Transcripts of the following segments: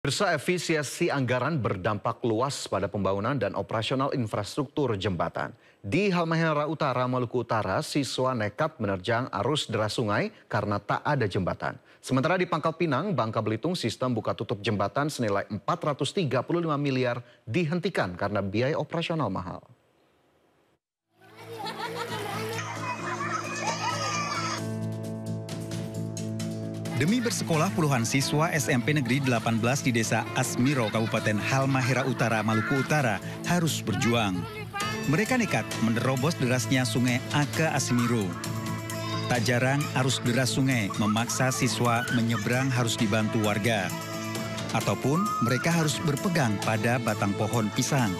Pemirsa, efisiensi anggaran berdampak luas pada pembangunan dan operasional infrastruktur jembatan. Di Halmahera Utara, Maluku Utara, siswa nekat menerjang arus deras sungai karena tak ada jembatan. Sementara di Pangkal Pinang, Bangka Belitung, sistem buka tutup jembatan senilai 435 miliar dihentikan karena biaya operasional mahal. Demi bersekolah, puluhan siswa SMP Negeri 18 di Desa Asmiro, Kabupaten Halmahera Utara, Maluku Utara harus berjuang. Mereka nekat menerobos derasnya sungai Aka Asmiro. Tak jarang arus deras sungai memaksa siswa menyeberang harus dibantu warga. Ataupun mereka harus berpegang pada batang pohon pisang.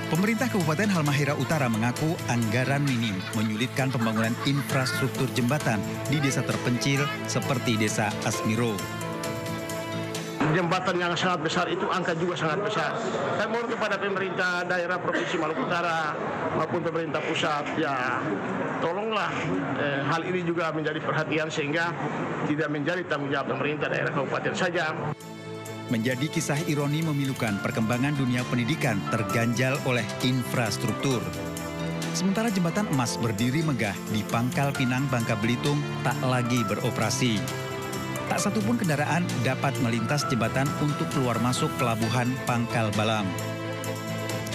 Pemerintah Kabupaten Halmahera Utara mengaku anggaran minim menyulitkan pembangunan infrastruktur jembatan di desa terpencil seperti Desa Asmiro. Jembatan yang sangat besar itu angka juga sangat besar. Saya mohon kepada pemerintah daerah Provinsi Maluku Utara maupun pemerintah pusat, ya tolonglah hal ini juga menjadi perhatian sehingga tidak menjadi tanggung jawab pemerintah daerah kabupaten saja. Menjadi kisah ironi memilukan, perkembangan dunia pendidikan terganjal oleh infrastruktur. Sementara jembatan emas berdiri megah di Pangkal Pinang, Bangka Belitung tak lagi beroperasi. Tak satupun kendaraan dapat melintas jembatan untuk keluar masuk pelabuhan Pangkal Balam.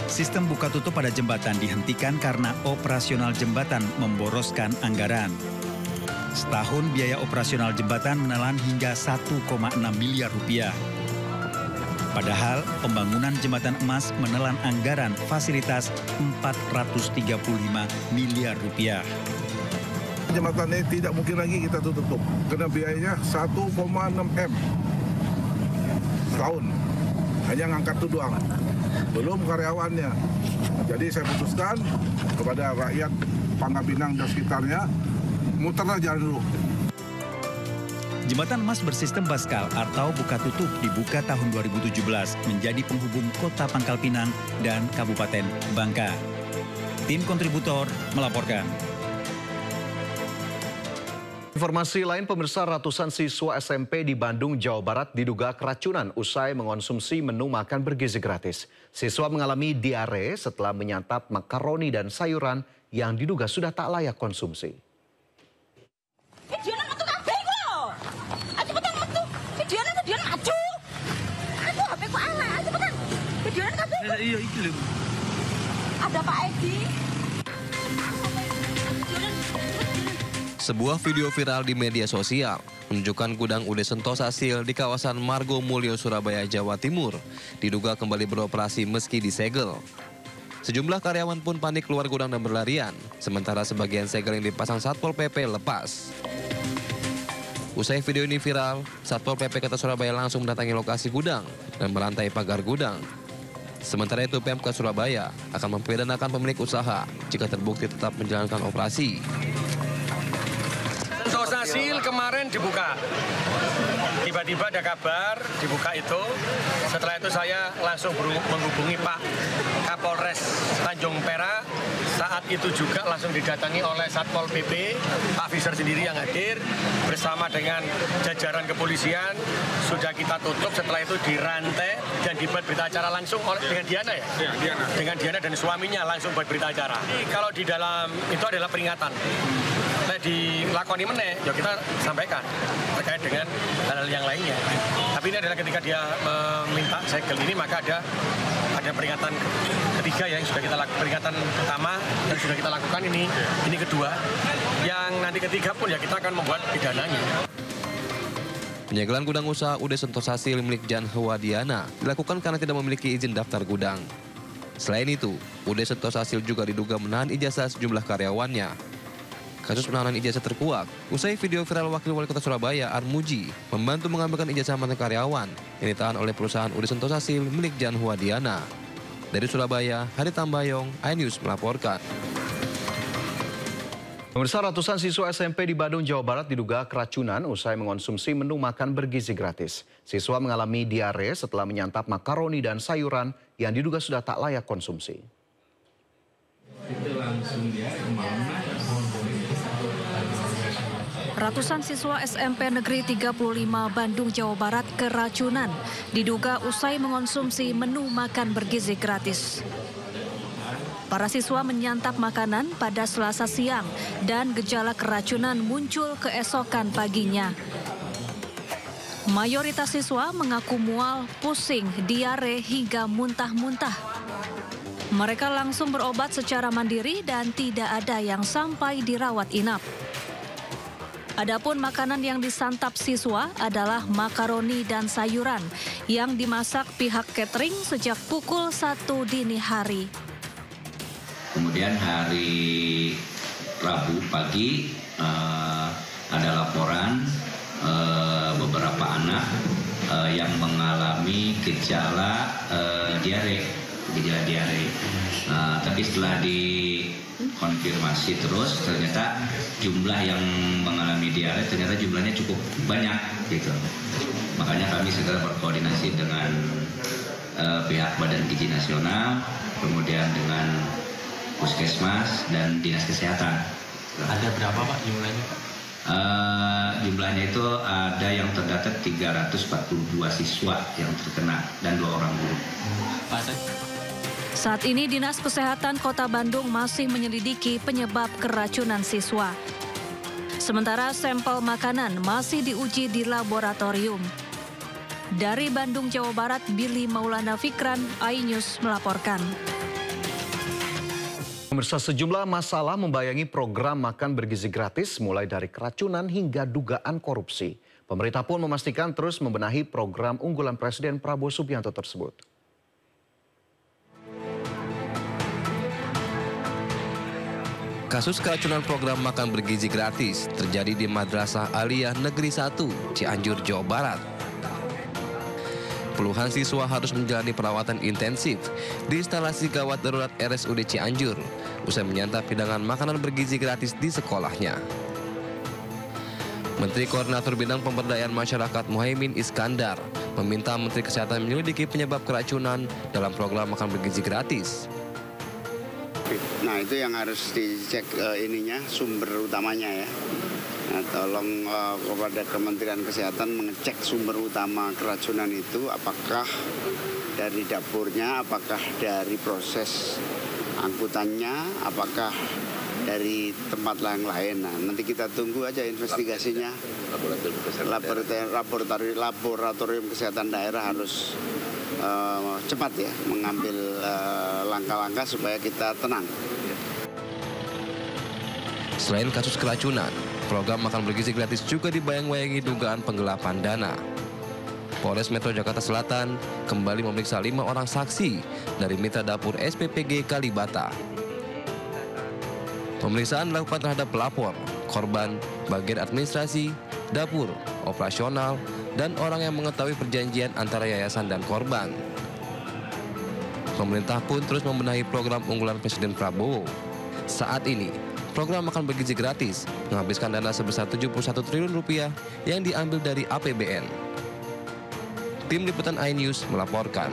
Sistem buka tutup pada jembatan dihentikan karena operasional jembatan memboroskan anggaran. Setahun biaya operasional jembatan menelan hingga 1,6 miliar rupiah. Padahal pembangunan jembatan emas menelan anggaran fasilitas 435 miliar rupiah. Jembatan ini tidak mungkin lagi kita tutup karena biayanya 1,6 M setahun. Hanya ngangkat itu doang, belum karyawannya. Jadi saya putuskan kepada rakyat Pangkal Pinang dan sekitarnya, muterlah jalan dulu. Jembatan emas bersistem Baskal atau buka tutup dibuka tahun 2017 menjadi penghubung kota Pangkal Pinang dan Kabupaten Bangka. Tim kontributor melaporkan. Informasi lain, pemirsa, ratusan siswa SMP di Bandung, Jawa Barat diduga keracunan usai mengonsumsi menu makan bergizi gratis. Siswa mengalami diare setelah menyantap makaroni dan sayuran yang diduga sudah tak layak konsumsi. Ada Pak Edi. Sebuah video viral di media sosial menunjukkan gudang UD Sentosa Sil di kawasan Margo Mulyo, Surabaya, Jawa Timur diduga kembali beroperasi meski disegel. Sejumlah karyawan pun panik keluar gudang dan berlarian, sementara sebagian segel yang dipasang Satpol PP lepas. Usai video ini viral, Satpol PP Kota Surabaya langsung mendatangi lokasi gudang dan merantai pagar gudang. Sementara itu, Pemkot Surabaya akan mempidanakan pemilik usaha jika terbukti tetap menjalankan operasi. Sentosa Sil kemarin dibuka. Tiba-tiba ada kabar dibuka itu. Setelah itu saya langsung menghubungi Pak Kapolres Tanjung Perak. Saat itu juga langsung didatangi oleh Satpol PP, Pak Fisher sendiri yang hadir bersama dengan jajaran kepolisian. Sudah kita tutup, setelah itu dirantai dan dibuat berita acara langsung dengan Diana ya? Diana. Dengan Diana dan suaminya langsung buat berita acara. Kalau di dalam itu adalah peringatan. Nah, dilakoni meneh, ya kita sampaikan terkait dengan hal-hal yang lainnya. Tapi ini adalah ketika dia meminta segel ini, maka ada peringatan ketiga yang sudah kita lakukan. Peringatan pertama yang sudah kita lakukan ini kedua. Yang nanti ketiga pun ya kita akan membuat pidananya. Penyegelan gudang usaha UD Sentosa Sil milik Jan Hewadiana dilakukan karena tidak memiliki izin daftar gudang. Selain itu, UD Sentosa Sil juga diduga menahan ijazah sejumlah karyawannya. Kasus penahanan ijazah terkuak usai video viral Wakil Wali Kota Surabaya Armuji membantu mengambilkan ijazah mantan karyawan yang ditahan oleh perusahaan UD Sentosa Sil milik Jan Hewadiana. Dari Surabaya, Hari Tambayong, iNews melaporkan. Pemirsa, ratusan siswa SMP di Bandung, Jawa Barat diduga keracunan usai mengonsumsi menu makan bergizi gratis. Siswa mengalami diare setelah menyantap makaroni dan sayuran yang diduga sudah tak layak konsumsi. Itu langsung dia kemana? Ratusan siswa SMP Negeri 35 Bandung, Jawa Barat keracunan diduga usai mengonsumsi menu makan bergizi gratis. Para siswa menyantap makanan pada Selasa siang dan gejala keracunan muncul keesokan paginya. Mayoritas siswa mengaku mual, pusing, diare hingga muntah-muntah. Mereka langsung berobat secara mandiri dan tidak ada yang sampai dirawat inap. Adapun makanan yang disantap siswa adalah makaroni dan sayuran yang dimasak pihak catering sejak pukul 1 dini hari. Kemudian hari Rabu pagi ada laporan beberapa anak yang mengalami gejala diare. Tapi setelah dikonfirmasi terus ternyata jumlah yang mengalami diare ternyata jumlahnya cukup banyak gitu. Makanya kami segera berkoordinasi dengan pihak Badan Gizi Nasional, kemudian dengan Puskesmas dan Dinas Kesehatan. Ada berapa Pak jumlahnya Pak? Jumlahnya itu ada yang terdata 342 siswa yang terkena dan 2 orang guru. Saat ini Dinas Kesehatan Kota Bandung masih menyelidiki penyebab keracunan siswa. Sementara sampel makanan masih diuji di laboratorium. Dari Bandung, Jawa Barat, Billy Maulana Fikran, iNews melaporkan. Pemirsa, sejumlah masalah membayangi program makan bergizi gratis mulai dari keracunan hingga dugaan korupsi. Pemerintah pun memastikan terus membenahi program unggulan Presiden Prabowo Subianto tersebut. Kasus keracunan program makan bergizi gratis terjadi di Madrasah Aliyah Negeri 1, Cianjur, Jawa Barat. Puluhan siswa harus menjalani perawatan intensif di instalasi gawat darurat RSUD Cianjur usai menyantap hidangan makanan bergizi gratis di sekolahnya. Menteri Koordinator Bidang Pemberdayaan Masyarakat Muhaimin Iskandar meminta Menteri Kesehatan menyelidiki penyebab keracunan dalam program makan bergizi gratis. Nah, itu yang harus dicek sumber utamanya ya. Nah, tolong kepada Kementerian Kesehatan mengecek sumber utama keracunan itu, apakah dari dapurnya, apakah dari proses angkutannya, apakah dari tempat lain. Nah, nanti kita tunggu aja investigasinya. Laboratorium Kesehatan Daerah harus cepat ya mengambil langkah-langkah supaya kita tenang. Selain kasus keracunan, program makan bergizi gratis juga dibayang-bayangi dugaan penggelapan dana. Polres Metro Jakarta Selatan kembali memeriksa 5 orang saksi dari mitra dapur SPPG Kalibata. Pemeriksaan dilakukan terhadap pelapor, korban, bagian administrasi, dapur, operasional, dan orang yang mengetahui perjanjian antara yayasan dan korban. Pemerintah pun terus membenahi program unggulan Presiden Prabowo. Saat ini, program makan bergizi gratis menghabiskan dana sebesar 71 triliun rupiah yang diambil dari APBN. Tim Liputan iNews melaporkan.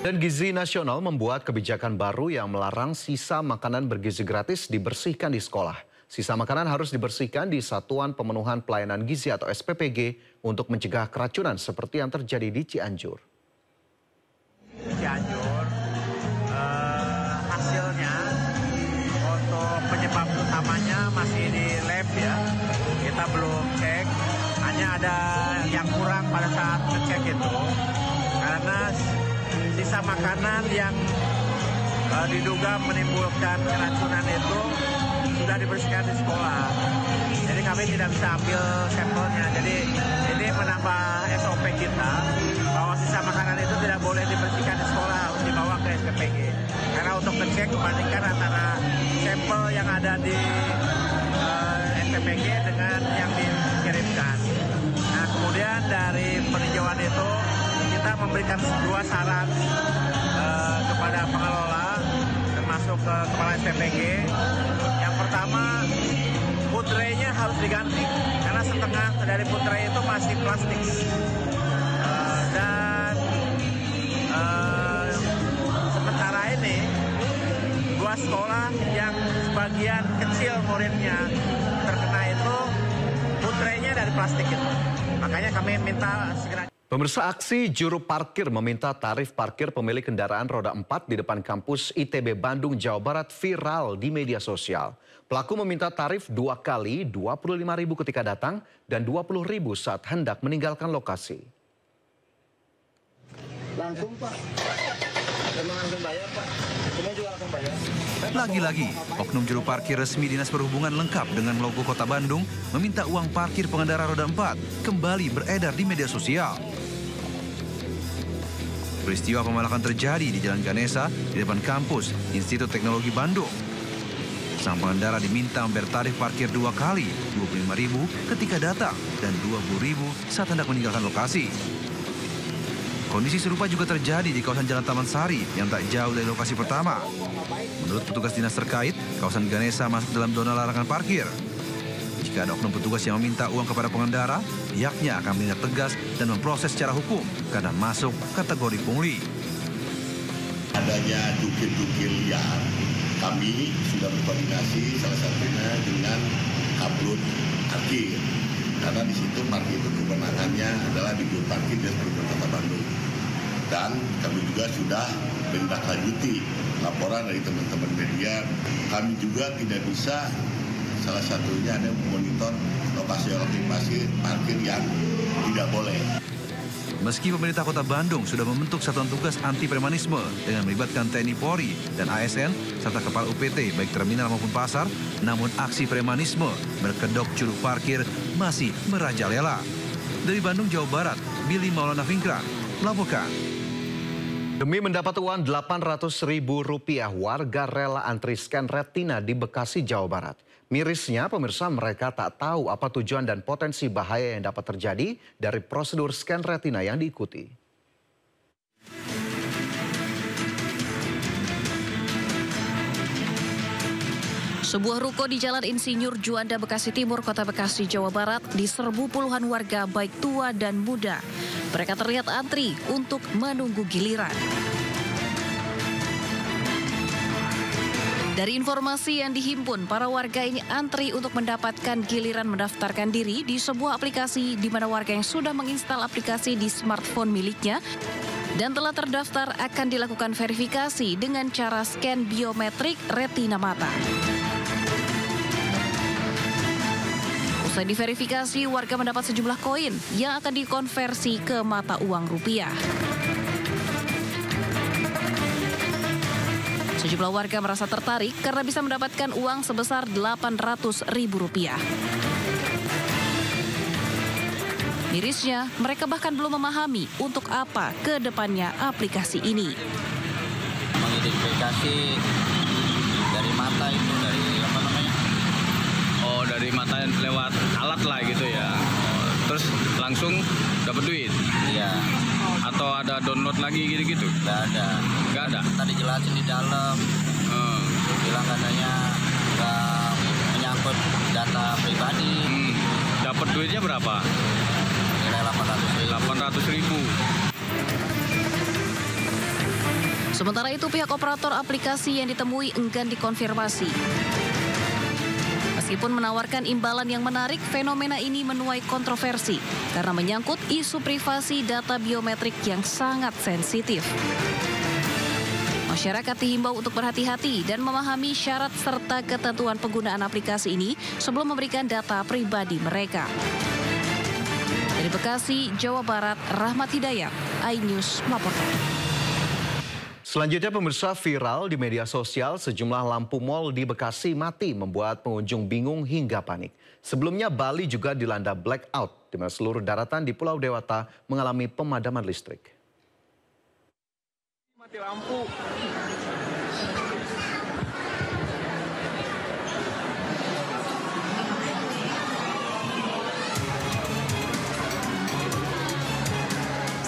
Dan Gizi Nasional membuat kebijakan baru yang melarang sisa makanan bergizi gratis dibersihkan di sekolah. Sisa makanan harus dibersihkan di Satuan Pemenuhan Pelayanan Gizi atau SPPG untuk mencegah keracunan seperti yang terjadi di Cianjur. Hasilnya untuk penyebab utamanya masih di lab ya. Kita belum cek, hanya ada yang kurang pada saat ngecek itu. Karena sisa makanan yang diduga menimbulkan keracunan itu sudah dibersihkan di sekolah. Jadi kami tidak bisa ambil sampelnya. Jadi ini menambah SOP kita bahwa sisa makanan itu tidak boleh dibersihkan di sekolah, harus dibawa ke SPPG. Karena untuk ngecek bandingkan antara sampel yang ada di SPPG dengan yang dikirimkan. Nah, kemudian dari peninjauan itu kita memberikan 2 saran kepada pengelola termasuk ke kepala SPPG. Yang pertama, food tray-nya harus diganti karena setengah dari food tray itu masih plastik. Dan sementara ini 2 sekolah yang sebagian kecil muridnya terkena dari plastik itu. Makanya kami minta segera. Pemirsa, aksi juru parkir meminta tarif parkir pemilik kendaraan roda 4 di depan kampus ITB Bandung, Jawa Barat viral di media sosial. Pelaku meminta tarif 2 kali Rp25.000 ketika datang dan Rp20.000 saat hendak meninggalkan lokasi. Langsung Pak, memang langsung bayar Pak, semua juga langsung bayar. Lagi-lagi, oknum juru parkir resmi Dinas Perhubungan lengkap dengan logo Kota Bandung meminta uang parkir pengendara roda 4 kembali beredar di media sosial. Peristiwa pemalakan terjadi di Jalan Ganesa di depan kampus Institut Teknologi Bandung. Sang pengendara diminta membayar tarif parkir 2 kali, Rp25.000 ketika datang dan Rp20.000 saat hendak meninggalkan lokasi. Kondisi serupa juga terjadi di kawasan Jalan Taman Sari yang tak jauh dari lokasi pertama. Menurut petugas dinas terkait, kawasan Ganesa masuk dalam zona larangan parkir. Jika ada oknum petugas yang meminta uang kepada pengendara, pihaknya akan menindak tegas dan memproses secara hukum karena masuk kategori pungli. Adanya jukir-jukir liar, kami sudah berkoordinasi salah satunya dengan Kabrut Parkir. Karena di situ parkir itu kewenangannya adalah di juru parkir Dinas Perhubungan Kota Bandung. Dan kami juga sudah menindaklanjuti laporan dari teman-teman media. Kami juga tidak bisa, salah satunya ada memonitor lokasi parkir yang tidak boleh. Meski pemerintah Kota Bandung sudah membentuk satuan tugas anti premanisme dengan melibatkan TNI Polri dan ASN serta kepala UPT baik terminal maupun pasar, namun aksi premanisme berkedok juru parkir masih merajalela. Dari Bandung, Jawa Barat, Billy Maulana Fingkran melaporkan. Demi mendapat uang Rp800.000, warga rela antri scan retina di Bekasi, Jawa Barat. Mirisnya, pemirsa, mereka tak tahu apa tujuan dan potensi bahaya yang dapat terjadi dari prosedur scan retina yang diikuti. Sebuah ruko di Jalan Insinyur Juanda, Bekasi Timur, Kota Bekasi, Jawa Barat diserbu puluhan warga baik tua dan muda. Mereka terlihat antri untuk menunggu giliran. Dari informasi yang dihimpun, para warga ini antri untuk mendapatkan giliran mendaftarkan diri di sebuah aplikasi di mana warga yang sudah menginstal aplikasi di smartphone miliknya dan telah terdaftar akan dilakukan verifikasi dengan cara scan biometrik retina mata. Usai diverifikasi, warga mendapat sejumlah koin yang akan dikonversi ke mata uang rupiah. Sejumlah warga merasa tertarik karena bisa mendapatkan uang sebesar Rp800.000. Mirisnya, mereka bahkan belum memahami untuk apa ke depannya aplikasi ini. Mengidentifikasi dari mata itu, dari apa namanya? Oh, dari mata lewat alat lah gitu ya. Terus langsung dapat duit? Iya. Atau ada download lagi gitu-gitu? Nggak ada. Nggak ada? Tadi jelasin di dalam. Bilang katanya nggak menyangkut data pribadi. Dapat duitnya berapa? Nilai Rp800.000. Sementara itu, pihak operator aplikasi yang ditemui enggan dikonfirmasi. Meskipun menawarkan imbalan yang menarik, fenomena ini menuai kontroversi karena menyangkut isu privasi data biometrik yang sangat sensitif. Masyarakat dihimbau untuk berhati-hati dan memahami syarat serta ketentuan penggunaan aplikasi ini sebelum memberikan data pribadi mereka. Dari Bekasi, Jawa Barat, Rahmat Hidayat, iNews melaporkan. Selanjutnya, pemirsa, viral di media sosial sejumlah lampu mal di Bekasi mati membuat pengunjung bingung hingga panik. Sebelumnya, Bali juga dilanda blackout di mana seluruh daratan di Pulau Dewata mengalami pemadaman listrik. Mati lampu.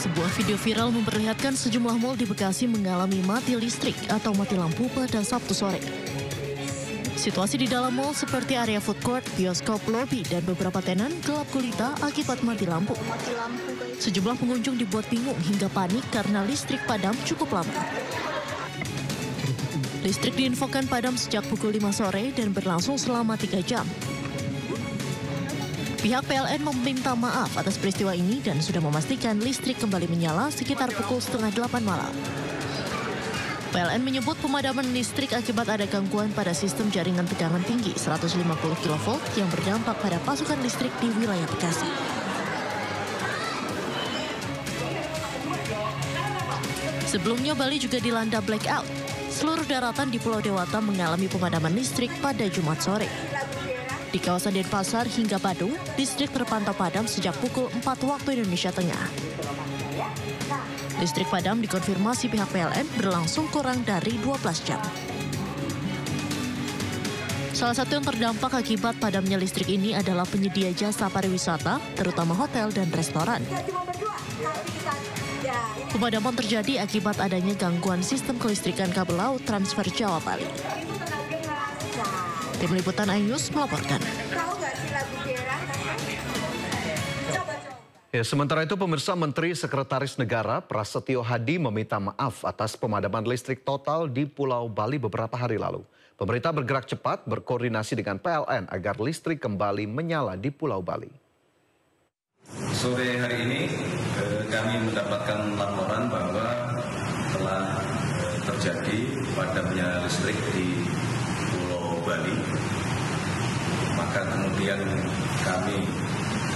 Sebuah video viral memperlihatkan sejumlah mal di Bekasi mengalami mati listrik atau mati lampu pada Sabtu sore. Situasi di dalam mal seperti area food court, bioskop, lobi, dan beberapa tenan gelap gulita akibat mati lampu. Sejumlah pengunjung dibuat bingung hingga panik karena listrik padam cukup lama. Listrik diinfokan padam sejak pukul 5 sore dan berlangsung selama 3 jam. Pihak PLN meminta maaf atas peristiwa ini dan sudah memastikan listrik kembali menyala sekitar pukul 7:30 malam. PLN menyebut pemadaman listrik akibat ada gangguan pada sistem jaringan tegangan tinggi 150 kV yang berdampak pada pasokan listrik di wilayah Bekasi. Sebelumnya Bali juga dilanda blackout. Seluruh daratan di Pulau Dewata mengalami pemadaman listrik pada Jumat sore. Di kawasan Denpasar hingga Badung, listrik terpantau padam sejak pukul 4 waktu Indonesia Tengah. Listrik padam dikonfirmasi pihak PLN berlangsung kurang dari 12 jam. Salah satu yang terdampak akibat padamnya listrik ini adalah penyedia jasa pariwisata, terutama hotel dan restoran. Pemadaman terjadi akibat adanya gangguan sistem kelistrikan kabel laut transfer Jawa Bali. Tim Liputan iNews melaporkan. Ya, sementara itu pemirsa, Menteri Sekretaris Negara Prasetyo Hadi meminta maaf atas pemadaman listrik total di Pulau Bali beberapa hari lalu. Pemerintah bergerak cepat berkoordinasi dengan PLN agar listrik kembali menyala di Pulau Bali. Sore hari ini kami mendapatkan laporan bahwa telah terjadi padamnya listrik di Pulau Bali. Maka kemudian kami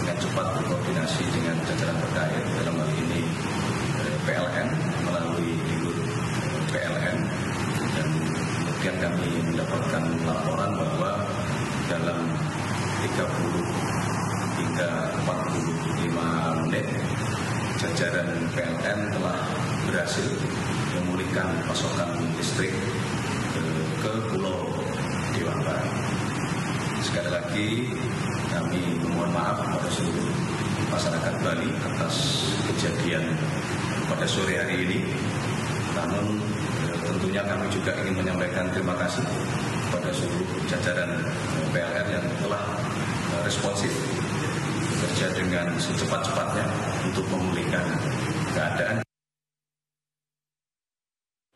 dengan cepat berkoordinasi dengan jajaran terkait, dalam hal ini PLN melalui Dirut PLN, dan kemudian kami mendapatkan laporan bahwa dalam 30 hingga 45 menit jajaran PLN telah berhasil memulihkan pasokan listrik ke Pulau Dewata. Sekali lagi kami memohon maaf kepada seluruh masyarakat Bali atas kejadian pada sore hari ini. Namun tentunya kami juga ingin menyampaikan terima kasih kepada seluruh jajaran PLN yang telah responsif bekerja dengan secepat-cepatnya untuk memulihkan keadaan.